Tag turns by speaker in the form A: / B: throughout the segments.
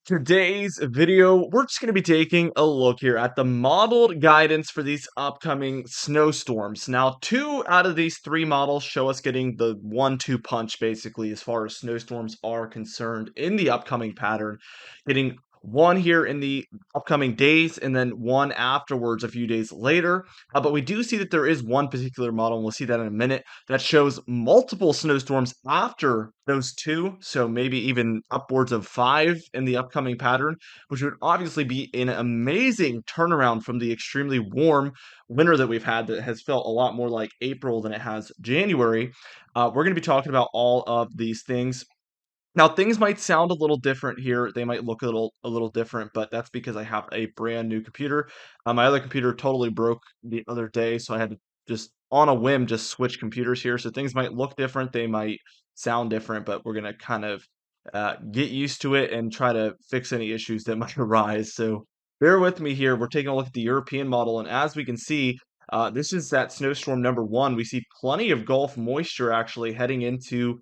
A: Today's video, we're just going to be taking a look here at the modeled guidance for these upcoming snowstorms. Now, two out of these three models show us getting the 1-2 punch, basically, as far as snowstorms are concerned in the upcoming pattern. Getting one here in the upcoming days, and then one afterwards a few days later. But we do see that there is one particular model, and we'll see that in a minute, that shows multiple snowstorms after those two, so maybe even upwards of five in the upcoming pattern, which would obviously be an amazing turnaround from the extremely warm winter that we've had that has felt a lot more like April than it has January. We're going to be talking about all of these things. Now, things might sound a little different here. They might look a little different, but that's because I have a brand new computer. My other computer totally broke the other day, so I had to just on a whim just switch computers here. So things might look different, they might sound different, but we're gonna kind of get used to it and try to fix any issues that might arise. So bear with me here. We're taking a look at the European model, and as we can see, this is that snowstorm number one. We see plenty of Gulf moisture actually heading into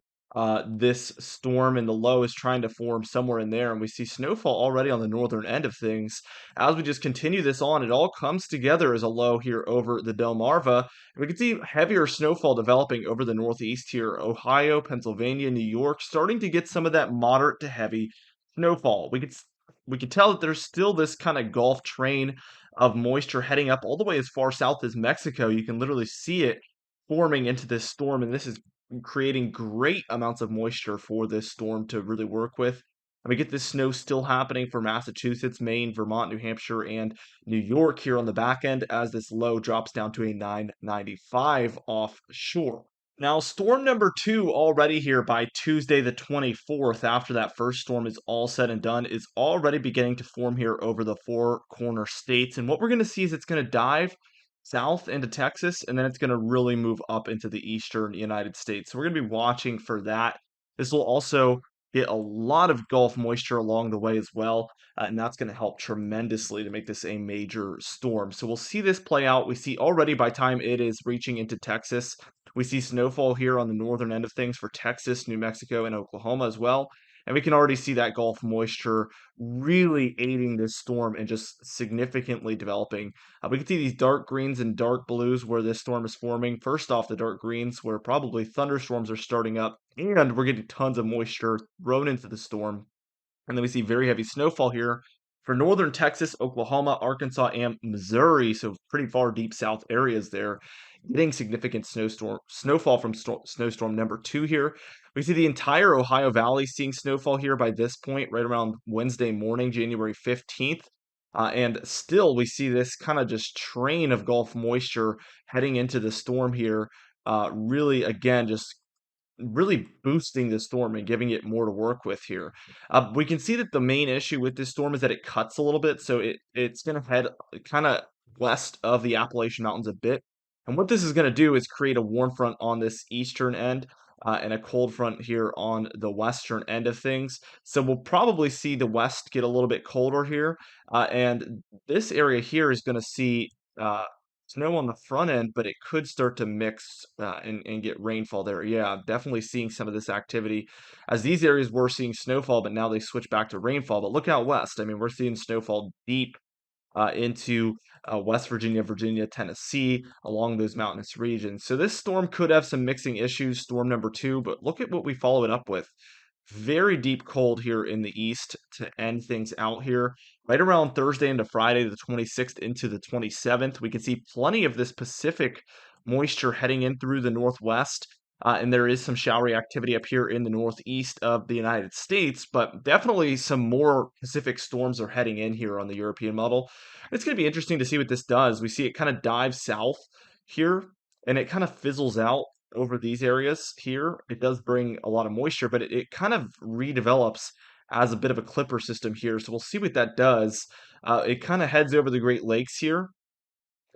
A: this storm, and the low is trying to form somewhere in there, and we see snowfall already on the northern end of things. As we just continue this on, it all comes together as a low here over the Delmarva. And we can see heavier snowfall developing over the northeast here, Ohio, Pennsylvania, New York, starting to get some of that moderate to heavy snowfall. We could tell that there's still this kind of Gulf train of moisture heading up all the way as far south as Mexico. You can literally see it forming into this storm, and this is creating great amounts of moisture for this storm to really work with. And we get this snow still happening for Massachusetts, Maine, Vermont, New Hampshire, and New York here on the back end as this low drops down to a 995 offshore. Now, storm number two already here by Tuesday the 24th, after that first storm is all said and done, is already beginning to form here over the four corner states. And what we're going to see is it's going to dive south into Texas, and then it's going to really move up into the eastern United States. So we're going to be watching for that. This will also get a lot of Gulf moisture along the way as well, and that's going to help tremendously to make this a major storm. So we'll see this play out. We see already by time it is reaching into Texas, we see snowfall here on the northern end of things for Texas, New Mexico, and Oklahoma as well. And we can already see that Gulf moisture really aiding this storm and just significantly developing. We can see these dark greens and dark blues where this storm is forming. First off, the dark greens where probably thunderstorms are starting up, and we're getting tons of moisture thrown into the storm. And then we see very heavy snowfall here for northern Texas, Oklahoma, Arkansas, and Missouri. So pretty far deep south areas there, getting significant snowfall from snowstorm number two here. We see the entire Ohio Valley seeing snowfall here by this point, right around Wednesday morning, January 15th. And still, we see this kind of just train of Gulf moisture heading into the storm here. Really, again, just really boosting the storm and giving it more to work with here. We can see that the main issue with this storm is that it cuts a little bit, so it's going to head kind of west of the Appalachian Mountains a bit. And what this is going to do is create a warm front on this eastern end. And a cold front here on the western end of things. So we'll probably see the west get a little bit colder here. And this area here is going to see snow on the front end, but it could start to mix and get rainfall there. Yeah, definitely seeing some of this activity as these areas were seeing snowfall, but now they switch back to rainfall. But look out west. I mean, we're seeing snowfall deep into West Virginia, Virginia, Tennessee, along those mountainous regions. So this storm could have some mixing issues, storm number two, but look at what we follow it up with. Very deep cold here in the east to end things out here. Right around Thursday into Friday, the 26th into the 27th, we can see plenty of this Pacific moisture heading in through the northwest. And there is some showery activity up here in the northeast of the United States, but definitely some more Pacific storms are heading in here on the European model. It's going to be interesting to see what this does. We see it kind of dive south here, and it kind of fizzles out over these areas here. It does bring a lot of moisture, but it kind of redevelops as a bit of a clipper system here. So we'll see what that does. It kind of heads over the Great Lakes here.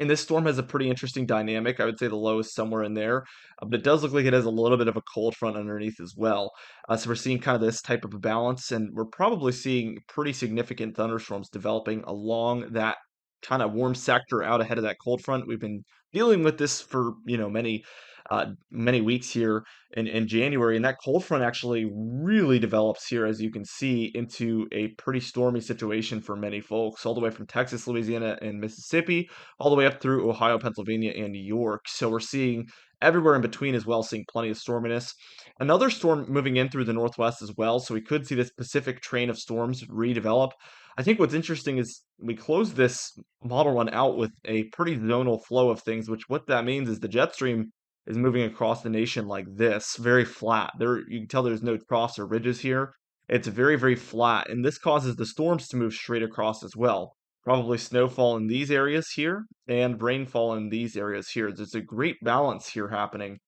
A: And this storm has a pretty interesting dynamic. I would say the low is somewhere in there, but it does look like it has a little bit of a cold front underneath as well. So we're seeing kind of this type of a balance, and we're probably seeing pretty significant thunderstorms developing along that kind of warm sector out ahead of that cold front. We've been dealing with this for, many weeks here in January, and that cold front actually really develops here, as you can see, into a pretty stormy situation for many folks, all the way from Texas, Louisiana, and Mississippi, all the way up through Ohio, Pennsylvania, and New York. So we're seeing everywhere in between as well, seeing plenty of storminess. Another storm moving in through the northwest as well, so we could see this Pacific train of storms redevelop. I think what's interesting is we closed this model run out with a pretty zonal flow of things, which what that means is the jet stream is moving across the nation like this, very flat. There, you can tell there's no troughs or ridges here. It's very, very flat, and this causes the storms to move straight across as well. Probably snowfall in these areas here and rainfall in these areas here. There's a great balance here happening,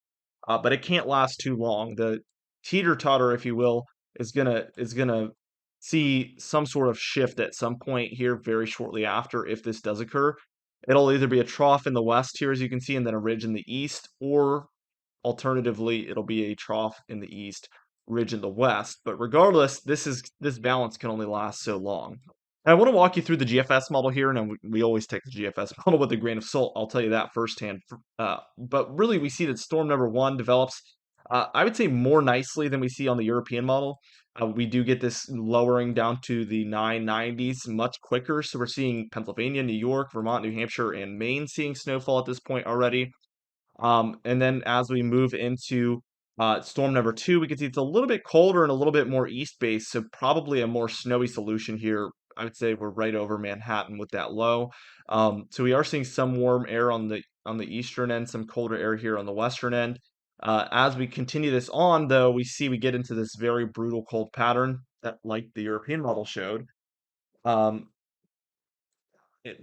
A: but it can't last too long. The teeter-totter, if you will, is gonna see some sort of shift at some point here very shortly after if this does occur. It'll either be a trough in the west here, as you can see, and then a ridge in the east, or alternatively, it'll be a trough in the east, ridge in the west. But regardless, this balance can only last so long. And I want to walk you through the GFS model here, and we always take the GFS model with a grain of salt. I'll tell you that firsthand. But really, we see that storm number one develops, I would say, more nicely than we see on the European model. We do get this lowering down to the 990s much quicker. So we're seeing Pennsylvania, New York, Vermont, New Hampshire, and Maine seeing snowfall at this point already. And then as we move into storm number two, we can see it's a little bit colder and a little bit more east based, so probably a more snowy solution here. I would say we're right over Manhattan with that low. So we are seeing some warm air on the eastern end, some colder air here on the western end. As we continue this on, though, we get into this very brutal cold pattern that, like the European model showed. Um,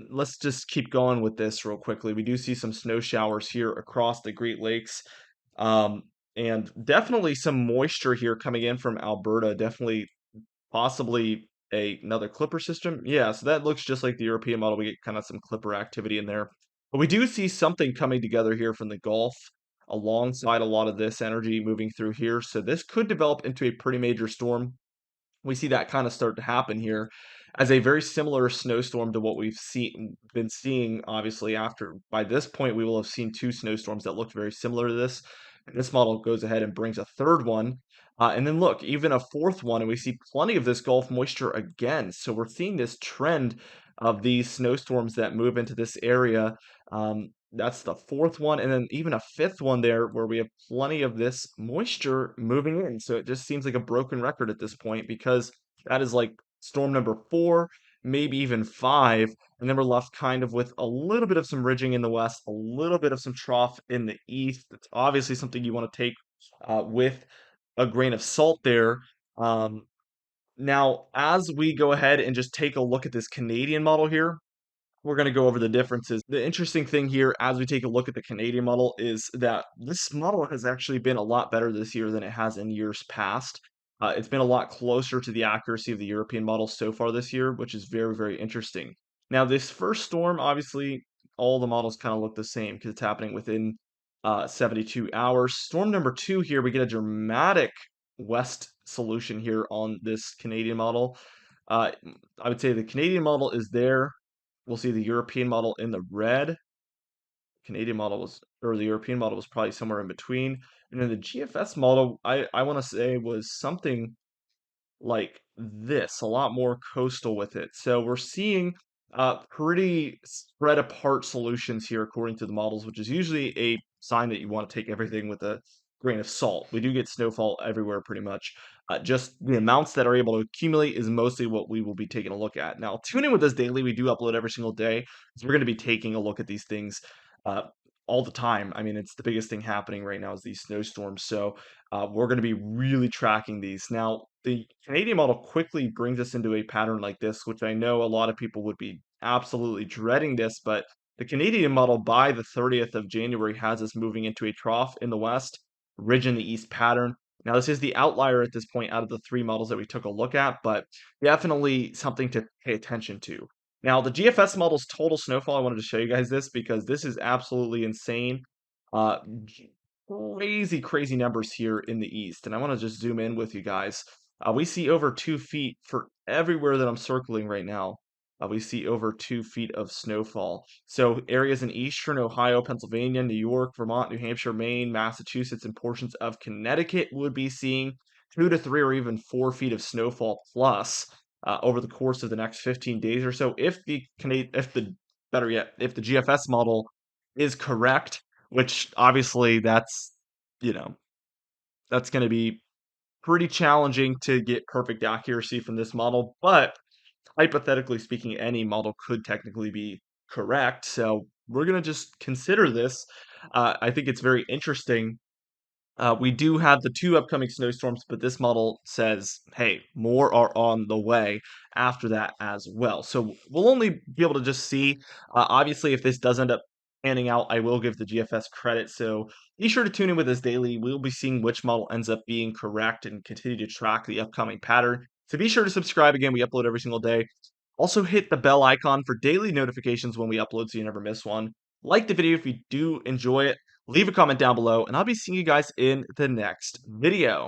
A: let's just keep going with this real quickly. We do see some snow showers here across the Great Lakes, um, and definitely some moisture here coming in from Alberta. Definitely, possibly another clipper system. Yeah, so that looks just like the European model. We get kind of some clipper activity in there, but we do see something coming together here from the Gulf alongside a lot of this energy moving through here. So this could develop into a pretty major storm. We see that kind of start to happen here as a very similar snowstorm to what we've been seeing. Obviously, after by this point we will have seen two snowstorms that looked very similar to this, and this model goes ahead and brings a third one, and then look, even a fourth one, and we see plenty of this Gulf moisture again. So we're seeing this trend of these snowstorms that move into this area. That's the fourth one, and then even a fifth one there where we have plenty of this moisture moving in. So it just seems like a broken record at this point, because that is like storm number four, maybe even five, and then we're left kind of with a little bit of some ridging in the west, a little bit of some trough in the east. It's obviously something you want to take with a grain of salt there. Um, Now, as we go ahead and just take a look at this Canadian model here, we're going to go over the differences. The interesting thing here, as we take a look at the Canadian model, is that this model has actually been a lot better this year than it has in years past. It's been a lot closer to the accuracy of the European model so far this year, which is very, very interesting. Now, this first storm, obviously, all the models kind of look the same because it's happening within 72 hours. Storm number two here, we get a dramatic west solution here on this Canadian model. I would say the Canadian model is there. We'll see the European model in the red. Canadian model was, or the European model was probably somewhere in between. And then the GFS model, I want to say was something like this, a lot more coastal with it. So we're seeing pretty spread apart solutions here according to the models, which is usually a sign that you want to take everything with a grain of salt. We do get snowfall everywhere pretty much. Just the amounts that are able to accumulate is mostly what we will be taking a look at. Now, tune in with us daily. We do upload every single day. So we're going to be taking a look at these things uh, all the time. I mean, it's the biggest thing happening right now is these snowstorms. So we're going to be really tracking these. Now, the Canadian model quickly brings us into a pattern like this, which I know a lot of people would be absolutely dreading this, but the Canadian model by the 30th of January has us moving into a trough in the west, ridge in the east pattern. Now, this is the outlier at this point out of the three models that we took a look at, but definitely something to pay attention to. Now, the GFS model's total snowfall, I wanted to show you guys this because this is absolutely insane. Uh, Crazy, crazy numbers here in the east. And I want to just zoom in with you guys. We see over 2 feet for everywhere that I'm circling right now. We see over 2 feet of snowfall. So areas in eastern Ohio, Pennsylvania, New York, Vermont, New Hampshire, Maine, Massachusetts, and portions of Connecticut would be seeing 2 to 3 or even 4 feet of snowfall plus over the course of the next 15 days or so. If the better yet, if the GFS model is correct, which obviously you know that's going to be pretty challenging to get perfect accuracy from this model, but hypothetically speaking, any model could technically be correct. So we're going to just consider this. I think it's very interesting. We do have the two upcoming snowstorms, but this model says, hey, more are on the way after that as well. So we'll only be able to just see. Obviously, if this does end up panning out, I will give the GFS credit. So be sure to tune in with us daily. We'll be seeing which model ends up being correct and continue to track the upcoming pattern. So be sure to subscribe. Again, we upload every single day. Also, hit the bell icon for daily notifications when we upload so you never miss one. Like the video if you do enjoy it. Leave a comment down below, and I'll be seeing you guys in the next video.